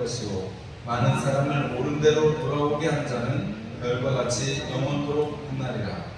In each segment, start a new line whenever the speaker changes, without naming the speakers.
것이요 많은 사람을 옳은 대로 돌아오게 한 자는 별과 같이 영원토록 빛나리라.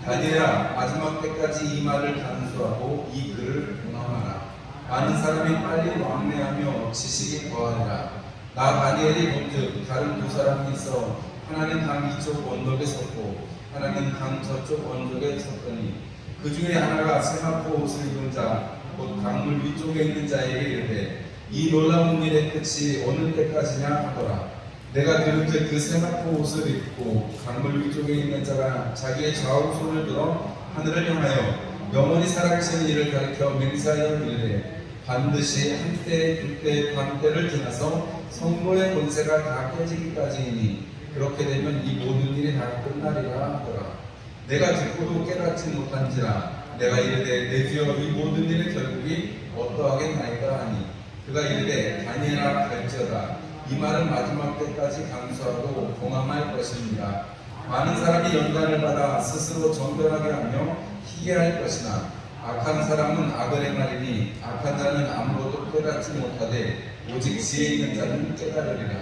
다니엘아, 마지막 때까지 이 말을 간수하고 이 글을 공함하라. 많은 사람이 빨리 왕래하며 지식이 더하리라. 나 다니엘이 본즉 다른 두 사람이 있어 하나는 강 이쪽 언덕에 섰고 하나는 강 저쪽 언덕에 섰더니 그 중에 하나가 세마포 옷을 입은 자 곧 강물 위쪽에 있는 자에게 이르되 이 놀라운 일의 끝이 어느 때까지냐 하더라. 내가 들은즉 그 세마포 옷을 입고 강물 위쪽에 있는 자가 자기의 좌우 손을 들어 하늘을 향하여 영원히 살아계신 이를 가리켜 맹세하여 이르되 반드시 한때 둘때 반때를 지나서 성도의 권세가 다 깨지기까지이니 그렇게 되면 이 모든 일이 다 끝나리라 하더라. 내가 듣고도 깨닫지 못한지라 내가 이르되 내 주여 이 모든 일의 결국이 어떠하겠나이까 하니 그가 이르되 다니엘아 갈지어다. 이 말은 마지막 때까지 강수하고 공함할 것입니다. 많은 사람이 연단을 받아 스스로 정결하게 하며 희게 할 것이나 악한 사람은 악을 행하리니 악한 자는 아무것도 깨닫지 못하되 오직 지혜 있는 자는 깨달으리라.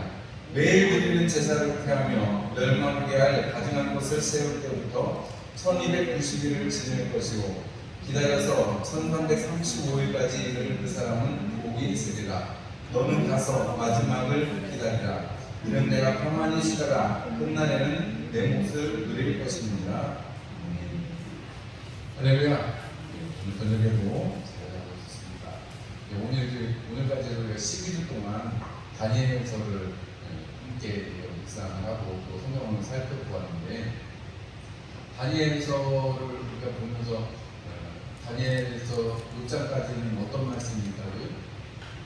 매일 드리는 제사를 폐하며 멸망하게 할 가증한 것을 세울 때부터 1290일을 지낼 것이고 기다려서 1335일까지 이를 그 사람은 복이 있으리라. 너는 가서 마지막을 기다리라. 이는 내가 평안히 쉬다가 끝날에는 내 몫을 누릴 것입니다.
할렐루야. 오늘 저녁에도 잘하고 있습니다. 오늘까지 우리가 12주 동안 다니엘서를 함께 묵상하고 또 성경을 살펴보았는데 다니엘서를 우리가 보면서 다니엘서 6장까지는 어떤 말씀입니까요?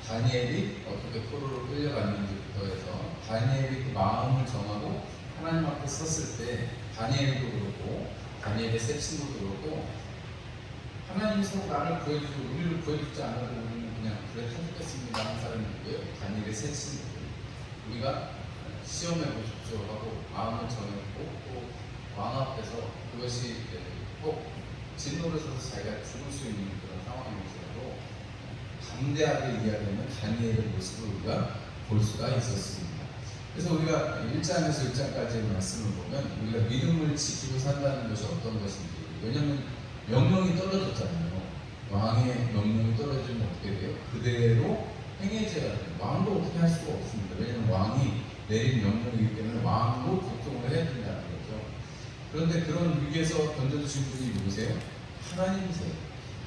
다니엘이 어떻게 포로로 끌려갔는지부터 해서 다니엘이 그 마음을 정하고 하나님 앞에 섰을 때 다니엘도 그렇고 다니엘의 세 친구도 그렇고 하나님이 서로 나를 구해주고 우리를 구해주지 않아도 우리는 그냥 그래 해주겠습니다 하는 사람이 있고요. 다니엘의 세 친구들 우리가 시험해 보십시오 하고 마음을 정했고 또 왕 앞에서 그것이 꼭 진노를 서서 자기가 죽을 수 있는 그런 상황이면서도 담대하게 이야기하는 다니엘의 모습을 우리가 볼 수가 있었습니다. 그래서 우리가 1장에서 6장까지의 말씀을 보면 우리가 믿음을 지키고 산다는 것이 어떤 것인지, 왜냐하면 명령이 떨어졌잖아요. 왕의 명령이 떨어지면 어떻게 돼요? 그대로 행해져야 돼요. 왕도 어떻게 할 수가 없습니다. 왜냐하면 왕이 내린 명령이기 때문에 왕도 복종을 해야 된다는 거죠. 그런데 그런 위기에서 던져주신 분이 누구세요? 하나님이세요.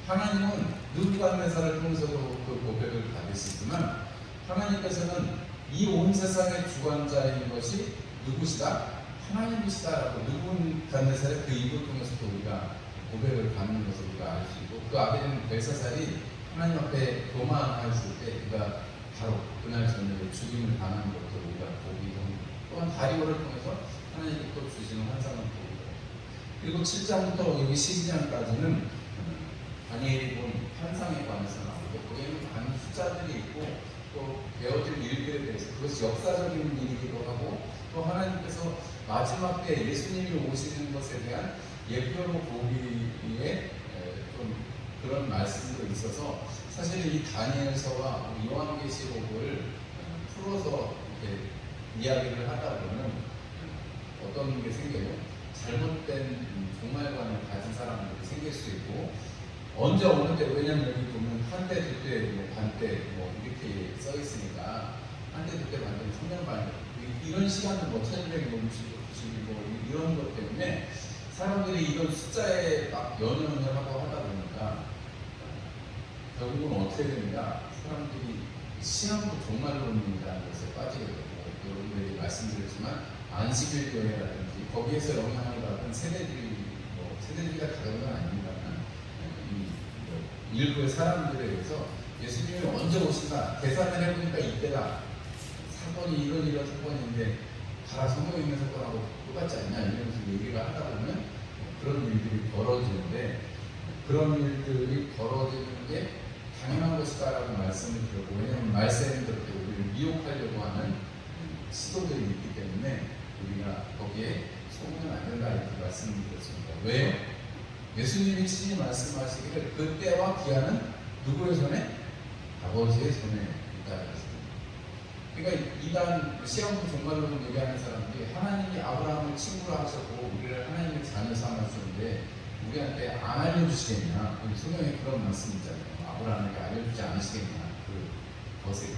하나님은 느부갓네살을 통해서도 그 고백을 받으시지만 하나님께서는 이 온 세상의 주관자인 것이 누구시다? 하나님이시다라고 느부갓네살의 그 입을 통해서도 우리가 고백을 받는 것을 우리가 알 수 있고 그 아들인 벨사살이 하나님 앞에 도망했을 때 그가 바로 그날 저녁에 죽임을 당하는 것도 우리가 보기도 합니다. 또한 다리오를 통해서 하나님께 또 주시는 환상을 보기도 합니다. 그리고 7장부터 여기 12장까지는 다니엘이 본 환상에 관해서 나오고 거기에는 많은 숫자들이 있고 또 되어질 일들에 대해서 그것이 역사적인 일이기도 하고 또 하나님께서 마지막 때 예수님이 오시는 것에 대한 예표로 보기에 좀 그런 말씀도 있어서 사실 이 다니엘서와 요한계시록을 풀어서 이렇게 이야기를 하다 보면 어떤 게 생겨요? 잘못된 종말관을 가진 사람들이 생길 수 있고 언제 어느 때 왜냐면 여기 보면 한때 두때 뭐 반때 뭐 이렇게 써 있으니까 한때 두때 반때 3년 반 이런 시간은 뭐 1200, 뭐 60, 90, 뭐 이런 것 때문에 사람들이 이런 숫자에 막 연연을 하고 하다 보니까 결국은 어떻게 됩니까? 사람들이 시한부 종말론이라는 것에 빠지게 되고 여러분들이 말씀드렸지만 안식일 교회라든지 거기에서 영향을 받은 세대들이 뭐 세대들이가 다른 건 아닙니다만 일부의 사람들에 의해서 예수님이 언제 오신가 계산을 해보니까 이때가 사건이 이런 사건인데 다 성경에 있는 사건하고 똑같지 않냐 이러면서 얘기를 하다 보면 그런 일들이 벌어지는데 그런 일들이 벌어지는 게 당연한 것이다라고 말씀을 드렸고 왜냐하면 말씀이 그렇게 우리를 미혹하려고 하는 시도들이 있기 때문에 우리가 거기에 속으면 안 된다 이렇게 말씀을 드렸습니다. 왜요? 예수님이 친히 말씀하시기를 그때와 기한은 누구의 손에? 아버지의 손에 있다 그랬습니다. 그러니까 이단 시험부 종말론을 얘기하는 사람들이 하나님이 아브라함을 친구로 하셨고 우리를 하나님의 자녀 삼아주는데 우리한테 안 알려주시겠냐? 우리 성경에 그런 말씀 있잖아요. 아브라함에게 알려주지 않으시겠냐? 그 것에게.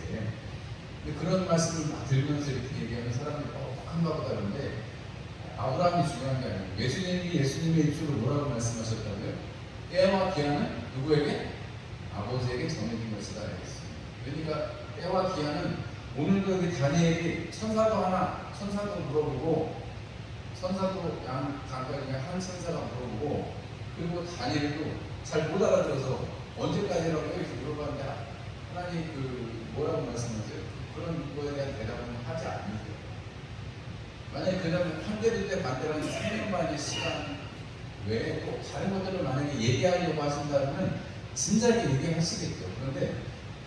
근데 그런 말씀을 막 들으면서 이렇게 얘기하는 사람들이 한가 보다 그런데 아브라함이 중요한 게 아니에요. 예수님이 예수님의 입술로 뭐라고 말씀하셨다고요? 때와 기한은 누구에게? 아버지에게 정해진 것이다 했습니다. 그러니까 때와 기한은 오늘도 여기 다니엘이 천사도 물어보고 천사도 장관이 한 천사가 물어보고 그리고 다니엘도 잘 못 알아들어서 언제까지라고 이렇게 물어봤는데 하나님 뭐라고 말씀하세요? 그런 거에 대한 대답은 하지 않으세요. 만약에 그다음에 판대를 때 반대라는 3년만의 시간 외에 또 다른 것들을 만약에 얘기하려고 하신다면 진작에 얘기하시겠죠. 그런데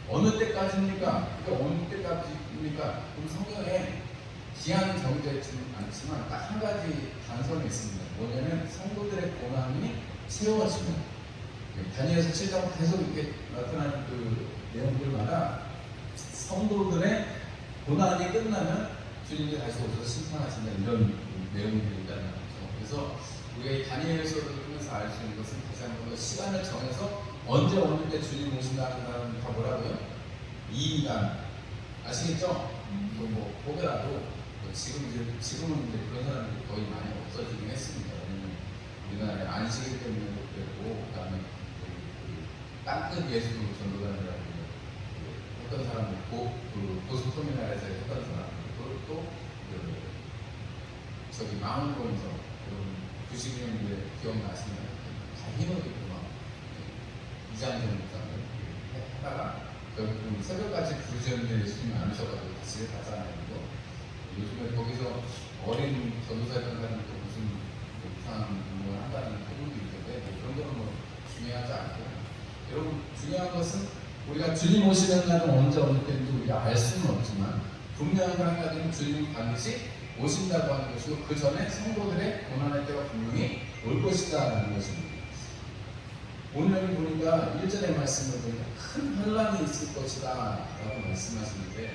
어느 때까지입니까? 그러니까 어느 때까지입니까? 그럼 성경에 기한은 정해져 있지는 않지만 딱 한 가지 단서는 있습니다. 뭐냐면 성도들의 고난이 채워지는 다니엘서 7장 계속 이렇게 나타나는 그 내용들마다 성도들의 고난이 끝나면 주님이 다시 오셔서 심판하신다 이런 내용들이 있다는 거죠. 그래서 우리가 이 다니엘서를 통해서 알 수 있는 것은 다시 한번 시간을 정해서 언제 어느 때 주님 오신다는 사람은 다 뭐라고요? 이단 아시겠죠? 뭐 혹여라도 지금은 이제 그런 사람들이 거의 많이 없어지긴 했습니다. 왜냐면 우리나라에 안식일 때문에도 그랬고 그다음에 땅끝 예수 전도단이라고 어떤 사람들 고속터미널에서 했던 사람들 또 저기 망원동에서 92년도에 기억나시나요? 다 흰옷 입고 막 이장전 목사를 하다가 결국 새벽까지 부르셨는데 예수님이 안 오셔가지고 다 집에 갔잖아요. 요즘에 거기서 어린 전도사였던 사람도 무슨 이상한 공부를 한다는 소문도 있는데 그런 거는 뭐 중요하지 않고 여러분 중요한 것은 우리가 주님 오시는 날은 언제 어느 때인지 우리가 알 수는 없지만 분명한 한 가지는 주님 반드시 오신다고 하는 것이고 그 전에 성도들의 고난의 때가 분명히 올 것이다라는 것입니다. 오늘 여기 보니까 1절의 말씀을 보니까 큰 환란이 있을 것이다 라고 말씀하시는데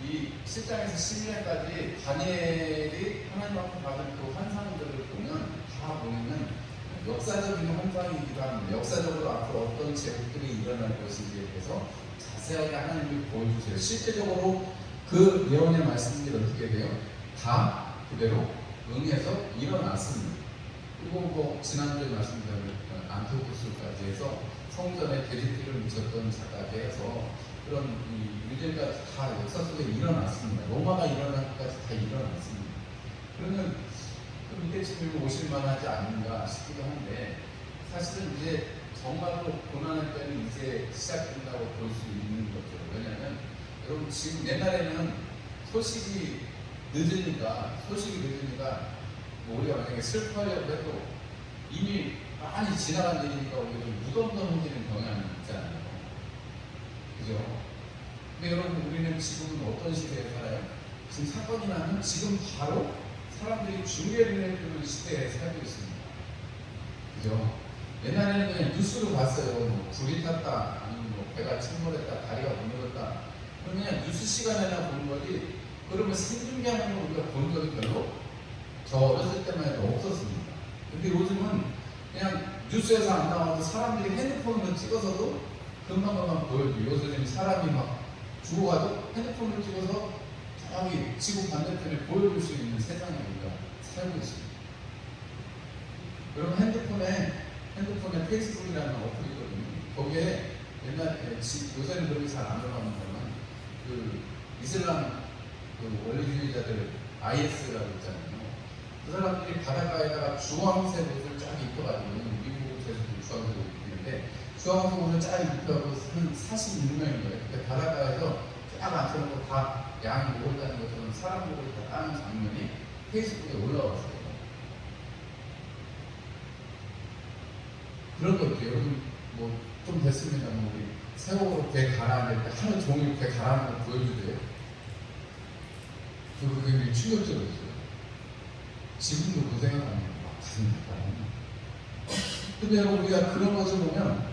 이 7장에서 12장까지 다니엘이 하나님 앞에 받은 그 환상들을 보면 다 보면 역사적인 환상이기도 합니다. 역사적으로 앞으로 어떤 제국들이 일어날 것인지에 대해서 자세하게 하나님이 보여주세요. 실제적으로 그 예언의 말씀들이 어떻게 돼요? 다 그대로 응해서 일어났습니다. 그리고 뭐 지난주에 말씀드린 안티오쿠스까지 해서 성전에 대리기를 묻혔던 자까지 해서 그런 일들까지 다 역사 속에 일어났습니다. 로마가 일어날 것까지 다 일어났습니다. 그러면 이때쯤이면 오실만하지 않는가 싶기도 한데 사실은 이제 정말로 고난의 때는 이제 시작된다고 볼 수 있는 거죠. 왜냐하면 여러분 지금 옛날에는 소식이 늦으니까 뭐 우리가 만약에 슬퍼하려고 해도 이미 많이 지나간 일이니까 우리가 좀 무덤덤해지는 경향이 있잖아요. 그죠? 근데 여러분 우리는 지금 어떤 시대에 살아요? 지금 사건이 나면 지금 바로 사람들이 중계를 해주는 시대에 살고 있습니다. 그죠? 옛날에는 그냥 뉴스로 봤어요. 뭐 불이 탔다, 아니면 뭐 배가 침몰했다, 다리가 무너졌다. 그럼 그냥 뉴스 시간에나 보는 거지. 그러면 생중계하는 거 우리가 본 적이 별로 저 어렸을 때만 해도 없었습니다. 근데 요즘은 그냥 뉴스에서 안 나와도 사람들이 핸드폰으로 찍어서도 금방금방 보여줘요. 요즘 사람이 막 죽어가도 핸드폰으로 찍어서 저기 지구 반대편에 보여줄 수 있는 세상에 우리가 살고 있습니다. 여러분 핸드폰에 페이스북이라는 어플이 있거든요. 거기에 요새는 그렇게 잘 안 들어갑니다만 그 이슬람 원리주의자들 IS라고 있잖아요. 그 사람들이 바닷가에다가 주황색 옷을 쫙 입혀가지고 미국에서도 주황색 옷을 입히는데 주황색 옷을 쫙 입혀가지고 한 46명인 거예요. 그러니까 바닷가에서 쫙 앉혀놓고 다 양 목을 따는 것처럼 사람 목을 다 따는 장면이 페이스북에 올라왔어요. 그런 것도 여러분 뭐 좀 됐습니다. 뭐 우리 세월호 배 가라앉을 때 하루 종일 배 가라앉는 거 보여주세요. 그게 굉장히 충격적이었어요. 지금도 그 생각합니다. 가슴이 아파요. 근데 여러분 우리가 그런 것을 보면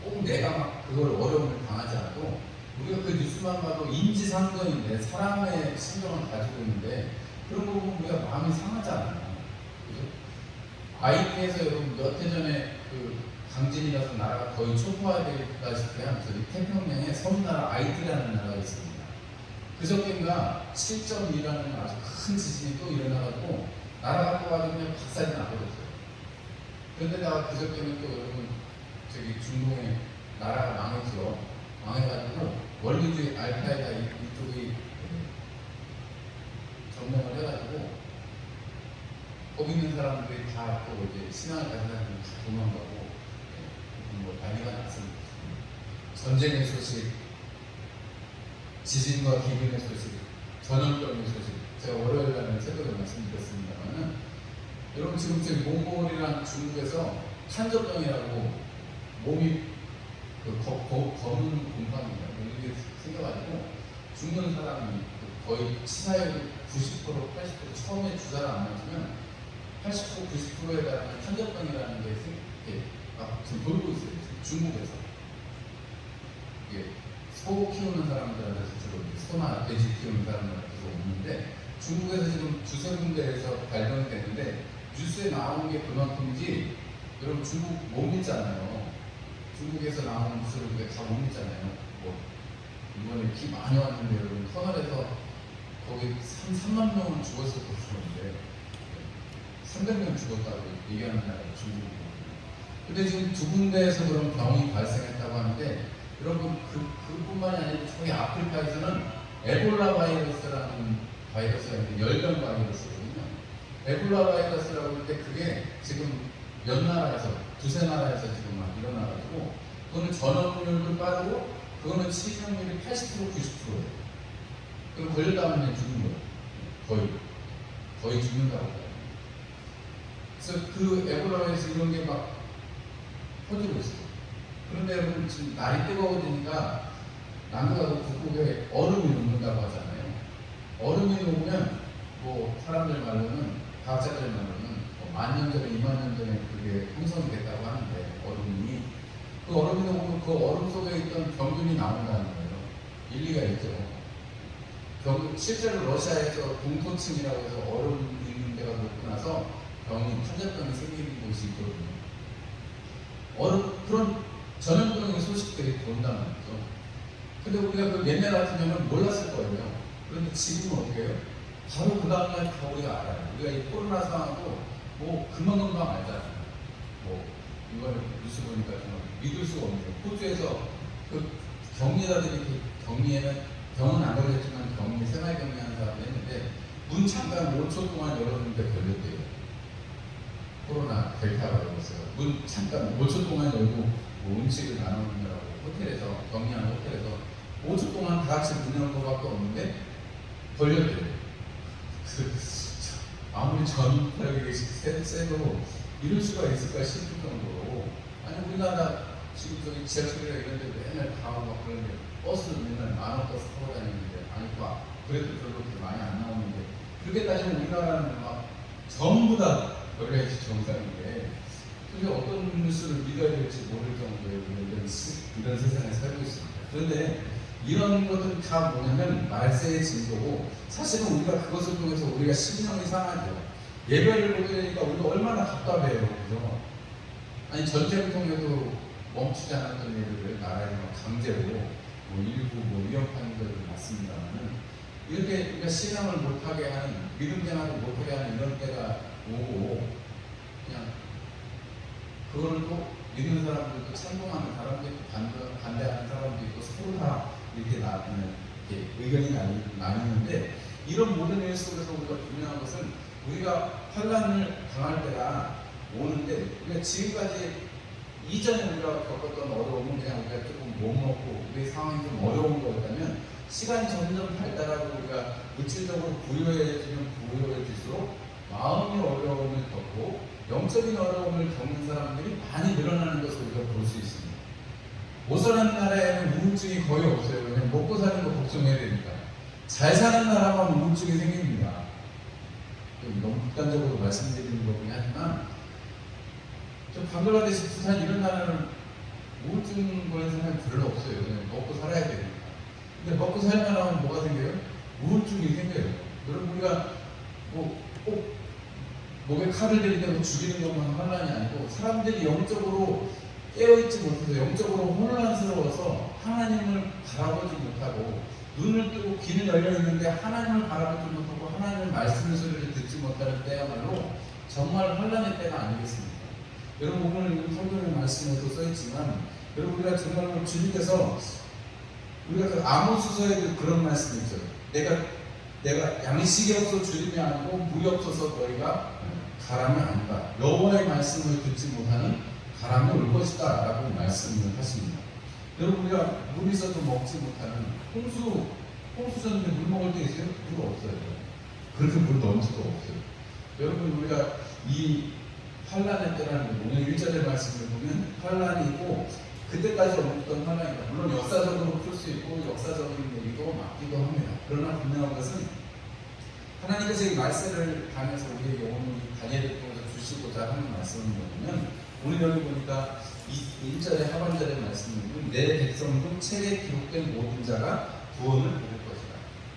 꼭 내가 막 그걸 어려움을 당하지 않아도 우리가 그 뉴스만 봐도 인지상정인데 사람의 신경을 가지고 있는데 그런 거 보면 우리가 마음이 상하잖아요. 그죠? IT에서 여러분 몇 해 전에 그 강진이라서 나라가 거의 초토화되다시피 하면서 이 태평양에 섬나라 아이티라는 나라가 있습니다. 그저께인가 7.2라는 아주 큰 지진이 또 일어나가지고 나라가 또 아주 그냥 박살이 나버렸어요. 그런데다가 그저께는 또 여러분 저기 중동에 나라가 망했죠. 망해가지고 원리주의 알카에다 이쪽이 점령을 해가지고 거기 있는 사람들이 다 또 이제 신앙을 가진 사람들이 다 도망가고 뭐 난리가 났습니다. 전쟁의 소식, 지진과 기근의 소식, 전염병의 소식. 제가 월요일 날에 새벽에 말씀드렸습니다만은 여러분 지금 저기 몽골이랑 중국에서 탄저병이라고 몸이 검은 곰팡이가 이게 생겨가지고 죽는 사람이 거의 치사율 90%, 80% 처음에 주사를 안 맞으면 80%, 90%에 달하는 탄저병이라는 게 지금 돌고 있어요. 중국에서 이게 소 키우는 사람들한테서 주로 소나 돼지 키우는 사람들한테서 오는데 중국에서 지금 두세 군데에서 발견이 됐는데 뉴스에 나오는 게 그만큼이지 여러분 중국 못 믿잖아요. 중국에서 나오는 뉴스를 우리가 다 못 믿잖아요. 뭐 이번에 비 많이 왔는데 여러분 터널에서 거기 3만 명은 죽었을 거 그러는데 300명 죽었다고 얘기하는 나라가 중국이거든요. 근데 지금 두 군데에서 그런 병이 발생했다고 하는데 여러분 그뿐만이 아니라 저희 아프리카에서는 에볼라 바이러스라는 바이러스가 있는데 열병 바이러스거든요. 에볼라 바이러스라고 하는데 그게 지금 몇 나라에서 두세 나라에서 지금 막 일어나가지고 그거는 전염률도 빠르고 그거는 치명률이 80% 90%예요. 그럼 걸렸다면 죽는 거예요. 거의 죽는다고 해요. 그래서 그 에볼라에서 이런 게 막 퍼지고 있어요. 그런데 여러분 지금 날이 뜨거워지니까 남극하고 북극에 얼음이 녹는다고 하잖아요. 얼음이 녹으면 뭐 사람들 말로는 과학자들 말로는 뭐 10,000년 전에 20,000년 전에 그게 형성이 됐다고 하는데 얼음이 그 얼음이 녹으면 그 얼음 속에 있던 병균이 나온다는 거예요. 일리가 있죠. 실제로 러시아에서 동토층이라고 해서 얼음 있는 데가 녹고 나서 탄저병이 생기는 곳이 있거든요. 그런 전염병의 소식들이 돈다는 거죠. 근데 우리가 그 옛날 같으면 몰랐을 거예요. 그런데 지금은 어떻게 해요? 바로 그 다음날 다 우리가 알아요. 우리가 이 코로나 상황도 뭐 금방금방 알잖아요. 뭐 이번에 뉴스 보니까 정말 믿을 수가 없네요. 호주에서 그 격리자들이 그 격리에는 병은 안 걸렸지만 생활 격리하는 사람이 했는데 문 잠깐 5초 동안 열었는데 걸렸대요. 코로나 델타 바이러스가 문 잠깐 5초 동안 열고 뭐 음식을 나누느라고 호텔에서 격리하는 호텔에서 5초 동안 다 같이 문 여는 것밖에 없는데 걸렸대요. 아무리 전파력이 세도 이럴 수가 있을까 싶을 정도로 아니 우리나라 지금 저기 지하철이나 이런 데 맨날 가고 막 그런데 버스는 맨날 만원 버스 타고 다니는데 아니 그래도 별로 그렇게 많이 안 나오는데 그렇게 따지면 우리나라는 막 전부 다 열려있지 정상인데 그게 어떤 뉴스를 믿어야 될지 모를 정도의 이런 세상에 살고 있습니다. 그런데 이런 것들은 다 뭐냐면 말세의 징조고 사실은 우리가 그것을 통해서 우리가 신령이 상하죠. 예배를 보게 되니까 우리가 얼마나 답답해요. 그죠? 아니 전쟁통에도 멈추지 않았던 예배를 나라에 막 강제로 뭐 일부 뭐 위협하는 것들 맞습니다만은 이렇게 우리가 신앙을 못하게 하는 믿음 생활을 못하게 하는 이런 때가 오고 그냥 그거를 또 믿는 사람들도 찬동하는 사람도 있고 반대하는 사람도 있고 서로 다 이렇게 의견이 나뉘는데 이런 모든 일 속에서 우리가 분명한 것은 우리가 환난을 당할 때가 오는데 우리가 지금까지 이전에 우리가 겪었던 어려움은 그냥 우리가 조금 못 먹고 우리의 상황이 좀 어려운 거였다면 시간이 점점 발달하고 우리가 물질적으로 부유해질수록 마음의 어려움을 겪고 영적인 어려움을 겪는 사람들이 많이 늘어나는 것을 우리가 볼 수 있습니다. 못 사는 나라에는 우울증이 거의 없어요. 왜냐하면 먹고 사는 거 걱정해야 되니까. 잘 사는 나라만 우울증이 생깁니다. 너무 극단적으로 말씀드리는 거긴 하지만 좀 방글라데시, 부산 이런 나라는 우울증 그런 생각이 별로 없어요. 그냥 먹고 살아야 되니까. 근데 먹고 살만 하면 뭐가 생겨요? 우울증이 생겨요. 여러분 우리가 꼭 목에 칼을 들이대고 죽이는 것만 환란이 아니고 사람들이 영적으로 깨어있지 못해서 영적으로 혼란스러워서 하나님을 바라보지 못하고 눈을 뜨고 귀는 열려있는데 하나님을 바라보지 못하고 하나님의 말씀 소리를 듣지 못하는 때야말로 정말 혼란의 때가 아니겠습니까? 여러분 오늘 성경의 말씀에도 써있지만 여러분 우리가 정말 주님께서 우리가 그 아모스서에도 그런 말씀이 있어요. 내가 양식이 없어 주림이 아니고 물이 없어서 너희가 가람이 아니다. 여호와의 말씀을 듣지 못하는 가람이 올 것이다 라고 말씀을 하십니다. 여러분 우리가 물 있어도 먹지 못하는 홍수 줬는데 물 먹을 때 있어요? 물 없어요. 그렇게 물 넘쳐도 없어요. 여러분 우리가 이 환란의 때라는 거 오늘 1절의 말씀을 보면 환란이 있고 그때까지 없던 환란이다. 물론 역사적으로 풀 수 있고 역사적인 얘기도 맞기도 합니다. 그러나 분명한 것은 하나님께서 이 말세를 당해서 우리에게 오늘 다니엘을 통해서 주시고자 하는 말씀을 보면 오늘 여기 보니까 이 1절의 하반절의 말씀을 보면 내 백성도 책에 기록된 모든 자가 구원을 받을 것이다.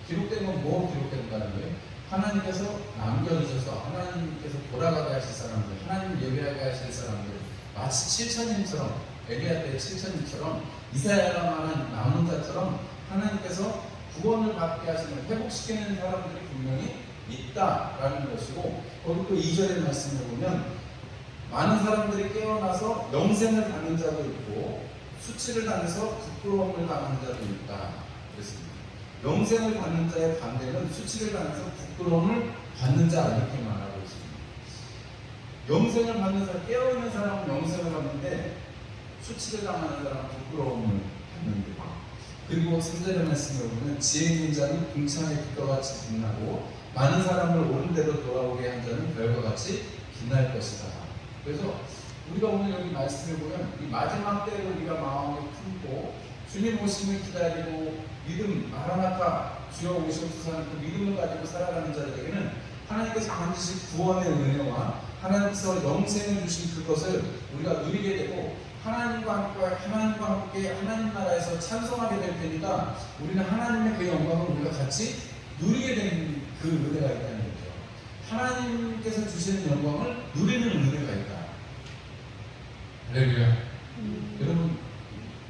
기록된 건 뭐 기록된다는 거예요? 하나님께서 남겨주셔서 하나님께서 돌아가게 하실 사람들, 하나님 예배하게 하실 사람들, 마치 7천님처럼 엘리야 때 7천님처럼 이사야라는 남은 자처럼 하나님께서 구원을 받게 하시는 회복시키는 사람들이 분명히 있다라는 것이고 거기 또 2절의 말씀을 보면 많은 사람들이 깨어나서 영생을 받는 자도 있고 수치를 당해서 부끄러움을 당하는 자도 있다 그랬습니다. 영생을 받는 자의 반대는 수치를 당해서 부끄러움을 받는 자 이렇게 말하고 있습니다. 영생을 받는 사람, 깨어있는 사람은 영생을 받는데 수치를 당하는 사람은 부끄러움을 받는데 그리고 3절의 말씀을 보면 지혜 있는 자는 궁창의 빛과 같이 빛나고 많은 사람을 옳은 대로 돌아오게 한 자는 별과 같이 빛날 것이다. 그래서 우리가 오늘 여기 말씀을 보면 이 마지막 때를 우리가 마음에 품고 주님 오심을 기다리고 믿음, 마라나타 주여 오시옵소서 하는 그 믿음을 가지고 살아가는 자들에게는 하나님께서 반드시 구원의 은혜와 하나님께서 영생을 주신 그것을 우리가 누리게 되고 하나님과 함께 하나님 나라에서 찬송하게 될 테니까 우리는 하나님의 그 영광을 우리가 같이 누리게 되는 그 은혜가 있다는 거죠. 하나님께서 주시는 영광을 누리는 은혜가 있다. 할렐루야. 여러분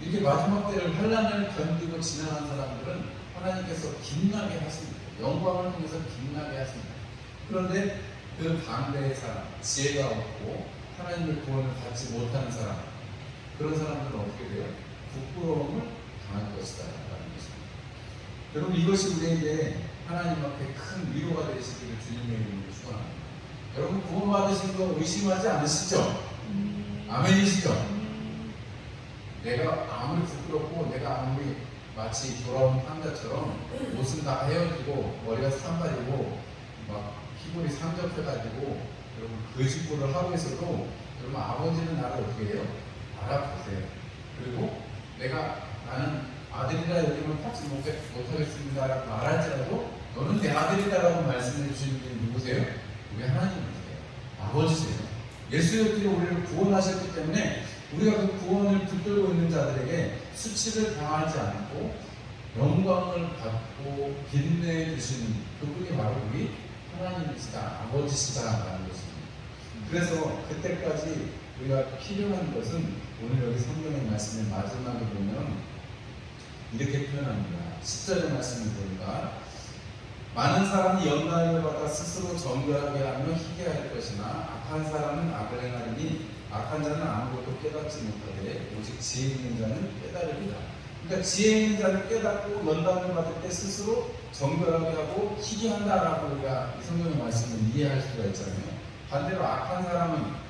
이렇게 마지막 때를 환란을 견디고 지나간 사람들은 하나님께서 빛나게 하십니다. 영광을 통해서 빛나게 하십니다. 그런데 그 반대의 사람, 지혜가 없고 하나님의 구원을 받지 못하는 사람, 그런 사람들은 어떻게 돼요? 부끄러움을 당할 것이다 라는 것입니다. 여러분 이것이 우리에게 하나님 앞에 큰 위로가 되시기를 주님의 이름으로 축원합니다. 여러분 구원받으신 거 의심하지 않으시죠? 아멘이시죠? 내가 아무리 부끄럽고 내가 아무리 마치 돌아온 환자처럼 옷은 다 헤어지고 머리가 산발이고 막 피골이 상접해가지고 여러분 거짓말을 하고 있어도 여러분 아버지는 나를 어떻게 해요? 알아보세요. 그리고 나는 아들이라 여기면 받지 못하겠습니다 라고 말할지라도 너는 내 아들이다라고 말씀해 주시는 분이 누구세요? 우리 하나님이세요. 아버지세요. 예수님께서 우리를 구원하셨기 때문에 우리가 그 구원을 붙들고 있는 자들에게 수치를 당하지 않고 영광을 받고 빛내 주시는 그분이 바로 우리 하나님이시다, 아버지시다라는 것입니다. 그래서 그때까지 우리가 필요한 것은 오늘 여기 성경의 말씀의 마지막에 보면 이렇게 표현합니다. 10절의 말씀을 보니까 많은 사람이 연단을 받아 스스로 정결하게 하며 희귀할 것이나 악한 사람은 악을 행하리니 악한 자는 아무것도 깨닫지 못하되 오직 지혜 있는 자는 깨달으리라. 그러니까 지혜 있는 자는 깨닫고 연단을 받을 때 스스로 정결하게 하고 희귀한다라고 우리가 이 성경의 말씀을 이해할 수가 있잖아요. 반대로 악한 사람은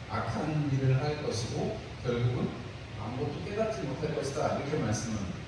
악한 일을 할 것이고 결국은 아무것도 깨닫지 못할 것이다 이렇게 말씀합니다.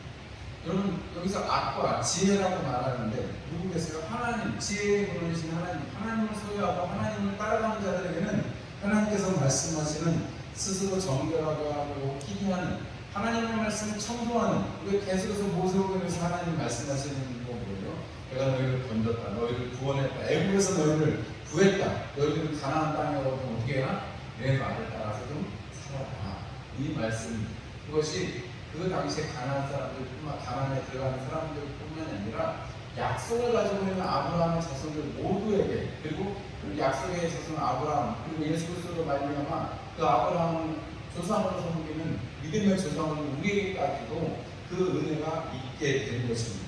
여러분 여기서 악과 지혜라고 말하는데 누구겠어요? 하나님, 지혜에 부르신 하나님을 소유하고 하나님을 따라가는 자들에게는 하나님께서 말씀하시는 스스로 정결하게 하고 희귀하는 하나님의 말씀을 청소하는 우리가 계속해서 모세오경에서 하나님 말씀하시는 거 뭐예요? 내가 너희를 건졌다, 너희를 구원했다, 애국에서 너희를 구했다, 너희들은 가나안 땅에 오면 어떻게 해라? 내 말을 따라서 좀 살아라. 이 말씀 그것이 그 당시에 가난한 사람들뿐만 가난에 들어가는 사람들뿐만 아니라 약속을 가지고 있는 아브라함의 자손들 모두에게 그리고 그 약속의 자손 아브라함 그리고 예수 그리스도로 말미암아 그 아브라함 조상으로 섬기는 믿음의 조상을 우리에게까지도 그 은혜가 있게 된 것입니다.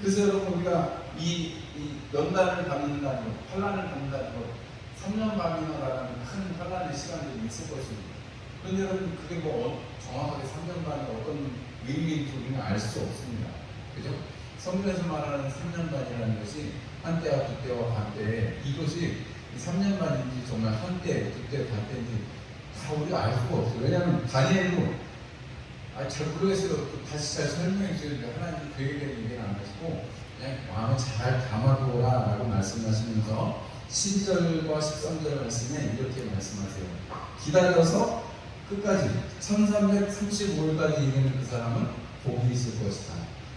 그래서 여러분 우리가 이 연단을 받는다는 것, 환난을 받는다는 것, 3년 반이나라는 큰 환난의 시간들이 있을 것입니다. 그런데 여러분 그게 뭐 정확하게 3년 반이 어떤 의미인지 우리는 알 수 없습니다. 그죠? 성경에서 말하는 3년 반이라는 것이 한때와 두때와 반때 이것이 3년 반인지 정말 한때, 두때, 반때인지 다 우리가 알 수가 없어요. 왜냐하면 다니엘도 잘 모르겠어요. 다시 잘 설명해 주시는데 하나님 그에 대한 얘기는 안 하시고 그냥 마음에 잘 담아두어라 라고 말씀하시면서 12절과 13절 말씀에 이렇게 말씀하세요. 기다려서 끝까지 1335일까지 이기는 그 사람은 복이 있을 것이다.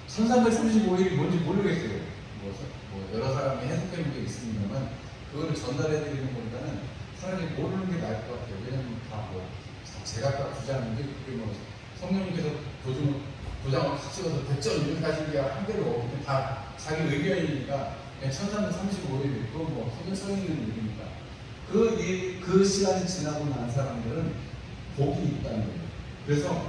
1335일이 뭔지 모르겠어요. 뭐 여러 사람이 해석되는 게 있습니다만 그거를 전달해 드리는 것보다는 차라리 모르는 게 나을 것 같아요. 왜냐면 다 뭐 제각각 주장인데 그게 뭐 성령님께서 도장을 탁 찍어서 100점 이렇게 하신 게 한 개도 없고 다 자기 의견이니까 그냥 1335일 그건 뭐 성경 써 있는 일이니까 그 시간이 지나고 난 사람들은 복이 있다는 거예요. 그래서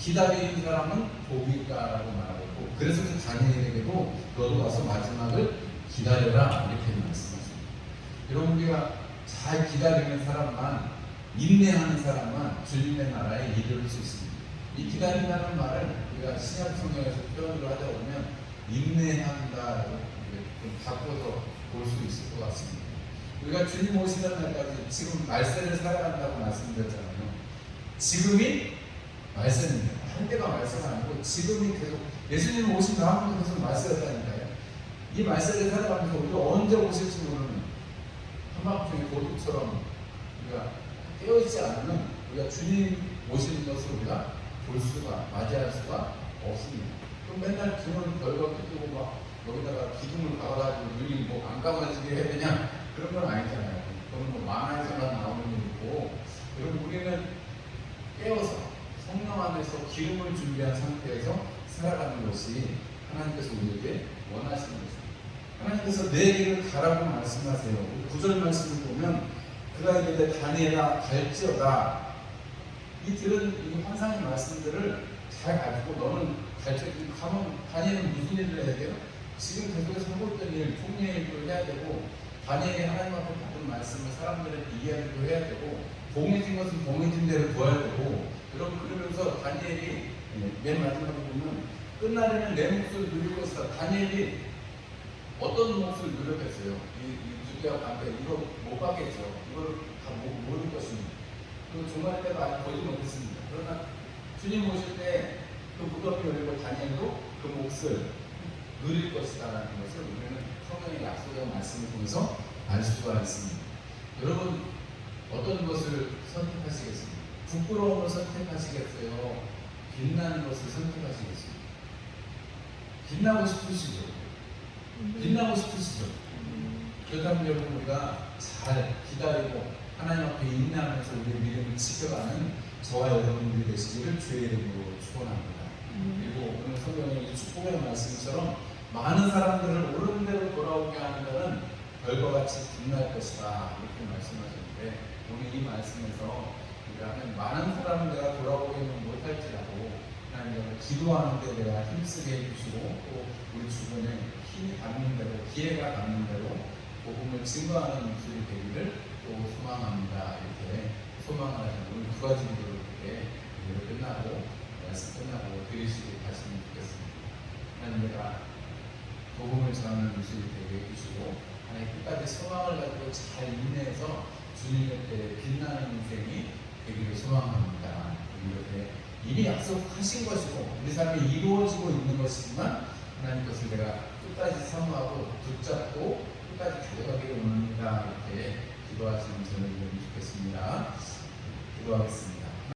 기다리는 사람은 복이 있다라고 말하고 있고 그래서 그 다니엘에게도 너도 와서 마지막을 기다려라 이렇게 말씀하십니다. 여러분 우리가 잘 기다리는 사람만 인내하는 사람만 주님의 나라에 이를 수 있습니다. 이 기다린다는 말을 우리가 신약 성경에서 표현을 하다 보면 인내한다라고 좀 바꿔서 볼 수 있을 것 같습니다. 우리가 주님 오시는 날까지 지금 말세를 살아간다고 말씀드렸잖아요. 지금이 말세입니다. 한때가 말세가 아니고 지금이 계속 예수님 오신 다음부터 계속 말세였다니까요. 이 말세를 살아가면서 우리가 언제 오실지 모르는 한밤중에 도둑처럼 우리가 깨어있지 않으면 우리가 주님 오시는 것을 우리가 볼 수가 맞이할 수가 없습니다. 그럼 맨날 기분 별거 뜯고 막 여기다가 기둥을 박아가지고 눈이 뭐 안 감아지게 해야 되냐 그런 건 아니잖아요. 그건 뭐 만화에서만 나오는 일이고 그럼 우리는 깨어서 성령 안에서 기름을 준비한 상태에서 살아가는 것이 하나님께서 우리에게 원하시는 것입니다. 하나님께서 내 길을 가라고 말씀하세요. 9절 말씀을 보면 그가 이르되 다니엘아 갈지어다. 이 들은 이 환상의 말씀들을 잘 가지고 너는 가면 다니엘은 무슨 일을 해야 돼요? 지금 계속해서 하고 있던 일, 총리의 일도 해야 되고 다니엘이 하나님 앞에 받은 말씀을 사람들에게 이야기도 해야 되고 봉해진 것은 봉해진 대로 도와야 되고 여러분 그러면서 다니엘이 맨 마지막에 보면 끝날에는 내 몫을 누릴 것이다. 다니엘이 어떤 몫을 누렸겠어요? 이 주대와 반대 이거 못 받겠죠. 이걸 다 모를 것입니다. 그 종말 때도 아직 보지 못했습니다. 그러나 주님 오실 때 그 무덤이 열리고 다니엘도 그 몫을 누릴 것이다라는 것을 우리는 성경의 약속의 말씀을 통해서 알 수가 있습니다. 여러분 어떤 것을 선택하시겠습니까? 부끄러움을 선택하시겠어요? 빛나는 것을 선택하시겠습니까? 빛나고 싶으시죠? 빛나고 싶으시죠? 그렇다면 여러분 우리가 잘 기다리고 하나님 앞에 인내하면서 우리의 믿음을 지켜가는 저와 여러분들이 되시기를 주의 이름으로 축원합니다. 그리고 오늘 성경의 이 축복의 말씀처럼 많은 사람들을 옳은 대로 돌아오게 하는 것은 별과 같이 빛날 것이다 이렇게 말씀하셨는데 오늘 이 말씀에서 우리가 많은 사람을 내가 돌아오기는 못할지라도 하나님 기도하는 데 내가 힘쓰게 해주시고 또 우리 주변에 힘이 닿는 대로 기회가 닿는 대로 복음을 증거하는 입술이 되기를 또 소망합니다. 이렇게 소망을 하시는 오늘 두 가지 기도를 이렇게 끝나고 말씀 끝나고 드리시고 가시면 좋겠습니다. 하나님 내가 복음을 전하는 입술이 되게 해주시고 하나님 끝까지 소망을 가지고 잘 인내해서 주님의 때 빛나는 인생이 되기를 소망합니다. 이렇게 이미 약속하신 것이고 우리 삶이 이루어지고 있는 것이지만 하나님 것을 내가 끝까지 사모하고 붙잡고 끝까지 가져가기를 원합니다. 이렇게 기도하시는 저는 좋겠습니다. 기도하겠습니다.